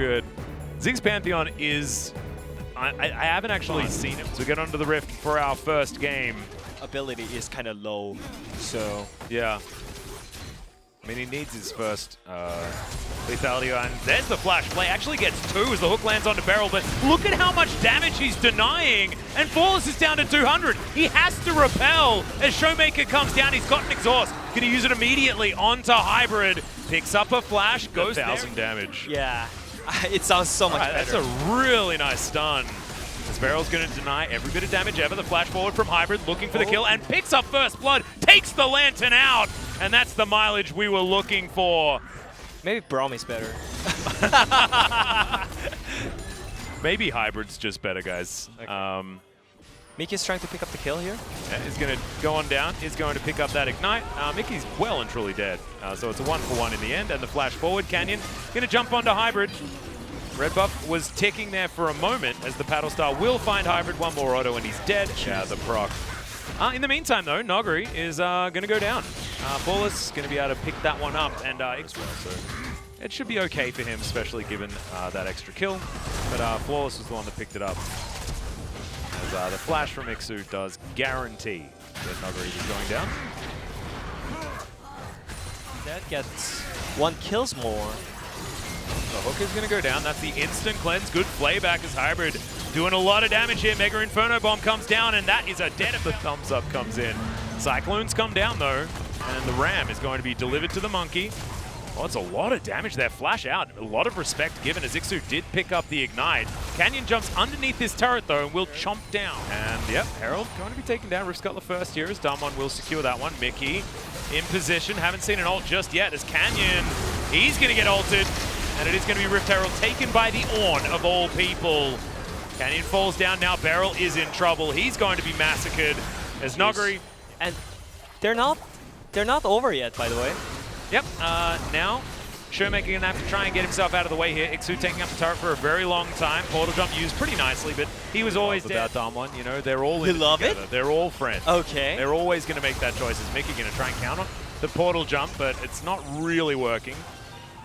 good. Ziggs Pantheon is... I haven't actually seen him. So we get onto the Rift for our first game. Ability is kind of low, so... Yeah. I mean, he needs his first lethality, and there's the flash play. Actually gets 2 as the hook lands onto Beryl, but look at how much damage he's denying, and Flawless is down to 200. He has to repel as Showmaker comes down. He's got an exhaust. Gonna use it immediately onto Hybrid. Picks up a flash, goes 1,000 damage. Yeah, it sounds so much better. That's a really nice stun. As Beryl's going to deny every bit of damage ever. The flash forward from Hybrid, looking for the kill, and picks up first blood, takes the Lantern out, and that's the mileage we were looking for. Maybe Brahmi's better. Maybe Hybrid's just better, guys. Okay. Mickey's trying to pick up the kill here. Yeah, he's going to go on down. He's going to pick up that Ignite. Mickey's well and truly dead. So it's a 1-for-1 in the end, and the flash forward. Canyon going to jump onto Hybrid. Red buff was ticking there for a moment as the Paddle Star will find Hybrid. One more auto and he's dead. Yeah, the proc. In the meantime, though, Noguri is going to go down. Flawless is going to be able to pick that one up, and so it should be okay for him, especially given that extra kill. But Flawless was the one that picked it up. As the flash from Ixu does guarantee that Noguri is going down. That gets 1 kills more. The hook is going to go down. That's the instant cleanse. Good playback as Hybrid doing a lot of damage here. Mega Inferno Bomb comes down, and that is a dead if the thumbs up comes in. Cyclones come down, though, and the Ram is going to be delivered to the Monkey. Oh, it's a lot of damage there. Flash out. A lot of respect given as Ixu did pick up the Ignite. Canyon jumps underneath this turret, though, and will chomp down. And, yep, Herald going to be taken down. Rift Scuttler first here as Damwon will secure that one. Mickey in position. Haven't seen an ult just yet as Canyon, he's going to get ulted. And it is going to be Rift Herald taken by the Ornn of all people. Canyon falls down now. Beryl is in trouble. He's going to be massacred as Noguri. And they're not over yet, by the way. Yep. Now Showmaker going to have to try and get himself out of the way here. Ixu taking up the turret for a very long time. Portal jump used pretty nicely, but he was always dead. About Damwon, you know, they're all in You love together. it? They're all friends. Okay. They're always going to make that choice. Is Mickey going to try and count on the portal jump, but it's not really working.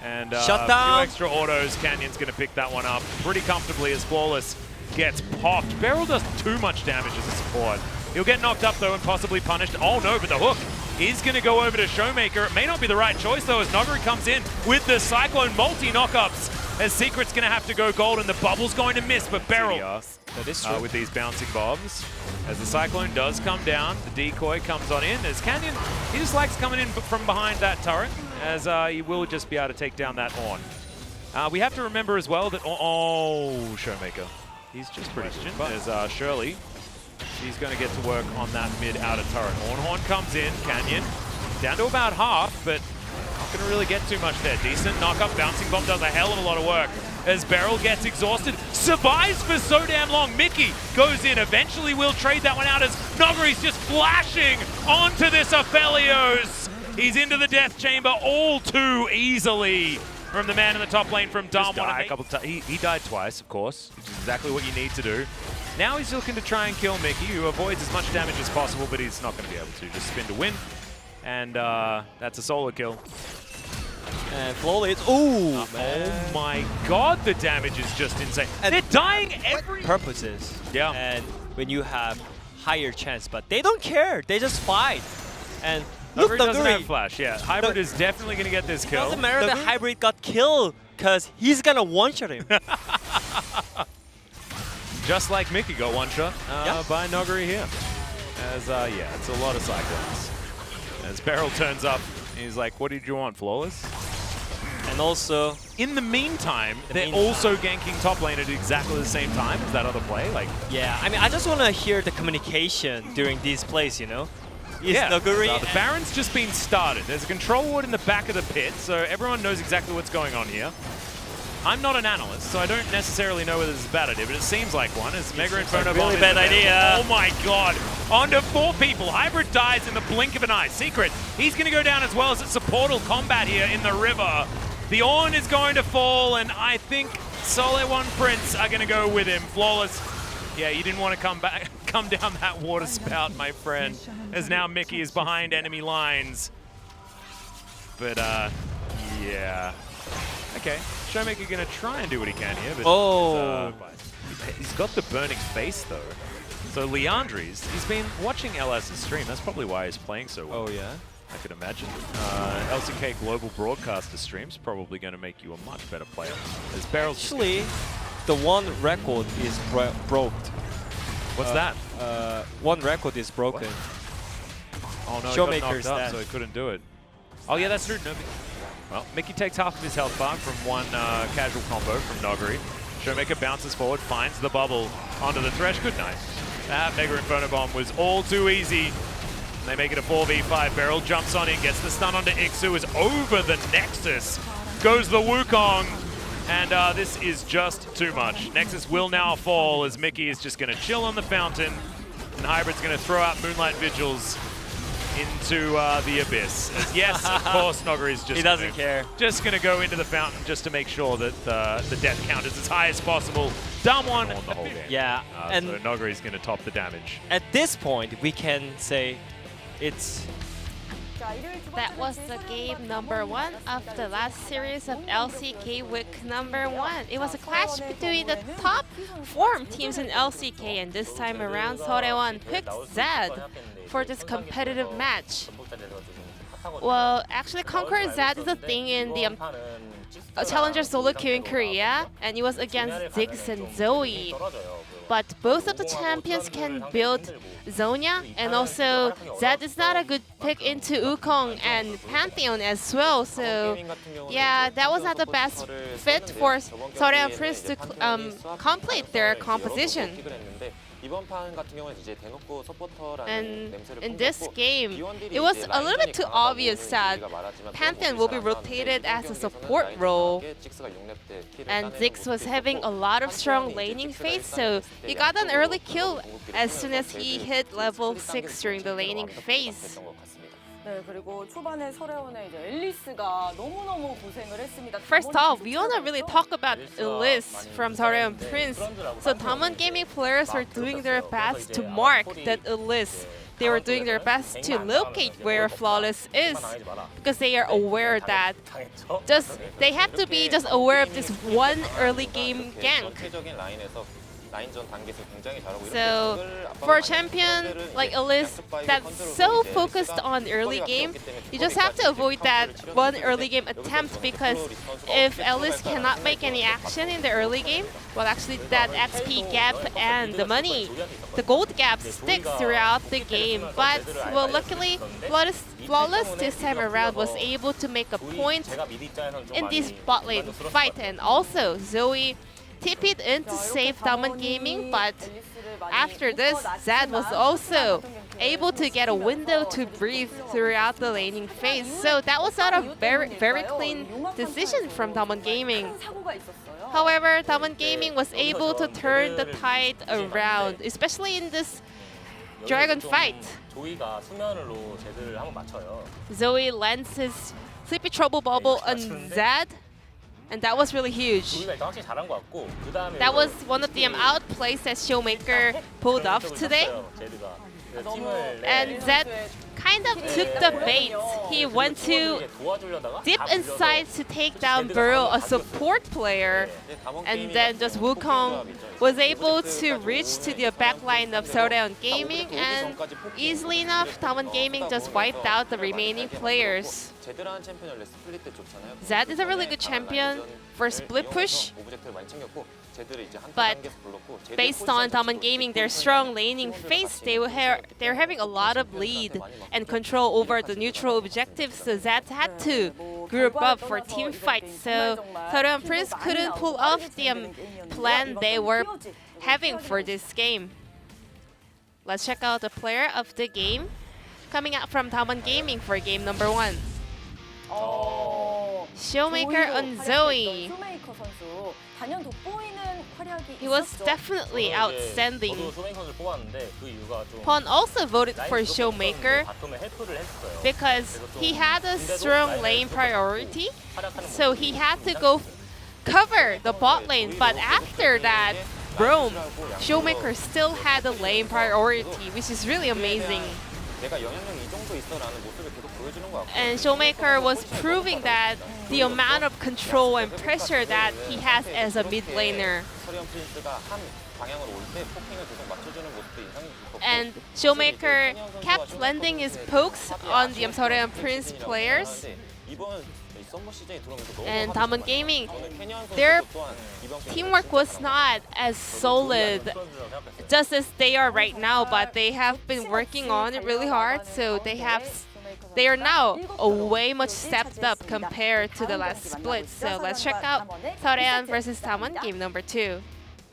And Shut a down. few extra autos. Canyon's going to pick that one up pretty comfortably as Flawless gets popped. Beryl does too much damage as a support. He'll get knocked up, though, and possibly punished. Oh, no, but the hook is going to go over to Showmaker. It may not be the right choice, though, as Noguri comes in with the Cyclone multi-knockups. As Secret's going to have to go gold, and the bubble's going to miss, but Beryl That is true. with these bouncing bombs. As the Cyclone does come down, the decoy comes on in. As Canyon, he just likes coming in from behind that turret, as he will just be able to take down that Ornn. We have to remember as well that, Showmaker. He's just pretty stupid. As Shirley, she's going to get to work on that mid-outer turret. Ornhorn comes in, Canyon, down to about half, but not going to really get too much there. Decent knock-up, bouncing bomb does a hell of a lot of work. As Beryl gets exhausted, survives for so damn long. Mickey goes in, eventually will trade that one out as Noguri's just flashing onto this Aphelios. He's into the death chamber all too easily from the man in the top lane from Damwon. He died twice, of course, which is exactly what you need to do. Now he's looking to try and kill Mickey, who avoids as much damage as possible, but he's not going to be able to. Just spin to win, and that's a solo kill. And Flawless, oh my god, the damage is just insane. And they're dying every purposes. Yeah. And when you have higher chance, but they don't care. They just fight. And Noguri doesn't have flash. Yeah, Hybrid is definitely going to get this kill. Doesn't matter that Hybrid got killed, because he's going to one-shot him. Just like Mickey got one-shot by Noguri here. As, yeah, it's a lot of Cyclones. As Beryl turns up, he's like, what did you want, Flawless? And also, in the meantime, they're also ganking top lane at exactly the same time as that other play. Like, yeah, I mean, I just want to hear the communication during these plays, you know? Yeah, the Baron's just been started. There's a control ward in the back of the pit, so everyone knows exactly what's going on here. I'm not an analyst, so I don't necessarily know whether this is a bad idea, but it seems like one. As Mega Inferno Bomb really bad idea. Oh my god. Onto 4 people. Hybrid dies in the blink of an eye. Secret, he's going to go down as well as it's a portal combat here in the river. The Ornn is going to fall, and I think Sole One Prince are going to go with him. Flawless. Yeah, you didn't want to come down that water spout, my friend. As now Mickey is behind enemy lines. But, yeah. I Okay, Showmaker gonna try and do what he can here, but he's got the burning face though. So Leandri's, he's been watching LS's stream. That's probably why he's playing so well. Oh yeah. I could imagine. LCK Global Broadcaster streams probably going to make you a much better player. As Barrel's Actually, the one record is broke. What's that? One record is broken. Oh no, Showmaker's he got knocked up, dead. so he couldn't do it. Oh yeah, that's true. No, well, Mickey takes half of his health bar from one casual combo from Noguri. Showmaker bounces forward, finds the bubble onto the thresh. Good night. That Mega Inferno Bomb was all too easy. And they make it a 4v5. Beryl jumps on in, gets the stun onto Ixu, is over the Nexus. Goes the Wukong. And this is just too much. Nexus will now fall as Mickey is just going to chill on the fountain. And Hybrid's going to throw out Moonlight Vigils into the abyss. Yes, of course, Noguri's just... He doesn't care. Just going to go into the fountain just to make sure that the death count is as high as possible. Dumb one on the whole game. Yeah, and so Noguri's going to top the damage. At this point, we can say it's... That was the game number 1 of the last series of LCK week number 1. It was a clash between the top form teams in LCK, and this time around, Seoraewon picked Zed for this competitive match. Well, actually, Conquer Zed is a thing in the Challenger solo queue in Korea, and it was against Ziggs and Zoe. But both of the champions can build Zonia, and also Zed is not a good pick into Wukong and Pantheon as well. So yeah, that was not the best fit for Seoraewon Prince to complete their composition. And in this game, it was a little bit too obvious that Pantheon will be rotated as a support role. And Ziggs was having a lot of strong laning phase, so he got an early kill as soon as he hit level 6 during the laning phase. First off, we want to really talk about Elise from Seoraewon Prince. So Damwon Gaming players were doing their best to mark that Elise. They were doing their best to locate where Flawless is, because they are aware that they have to be just aware of this one early game gank. So for a champion like Elise that's so focused on early game, you just have to avoid that one early game attempt, because if Elise cannot make any action in the early game, well, actually that XP gap and the money, the gold gap sticks throughout the game. But well, luckily Flawless this time around was able to make a point in this bot lane fight, and also Zoe TP'd in to save Damwon Gaming, but after this, Zed was also able to get a window to breathe throughout the laning phase. So that was not a very clean decision from Damwon Gaming. However, Damwon Gaming was able to turn the tide around, especially in this dragon fight. Zoe lands his Sleepy Trouble Bubble on Zed, and that was really huge. That was one of the outplays that Showmaker pulled off today. And Zed kind of took the bait. He went to deep inside to take down Burrow, a support player, and then just Wukong was able to reach to the backline of Seoraewon Gaming, and easily enough, Damwon Gaming just wiped out the remaining players. Zed is a really good champion for split push, but based on Damwon Gaming, their strong laning phase, they're having a lot of lead and control over the neutral objectives, so Zed had to group up for team fights. So Seoraewon Prince couldn't pull off the plan they were having for this game. Let's check out the player of the game coming out from Damwon Gaming for game number 1. Showmaker on Zoe. He was definitely outstanding. Pon also voted for Showmaker because he had a strong lane priority, so he had to go cover the bot lane. But after that, Brome, Showmaker still had a lane priority, which is really amazing. And Showmaker was proving that the amount of control and pressure that he has as a mid laner. And Showmaker kept landing his pokes on the Amsorean Prince players. And Diamond Gaming, their teamwork was not as solid just as they are right now, but they have been working on it really hard, so they are now a way much stepped up compared to the last split. So let's check out Sorean versus Diamond game number 2.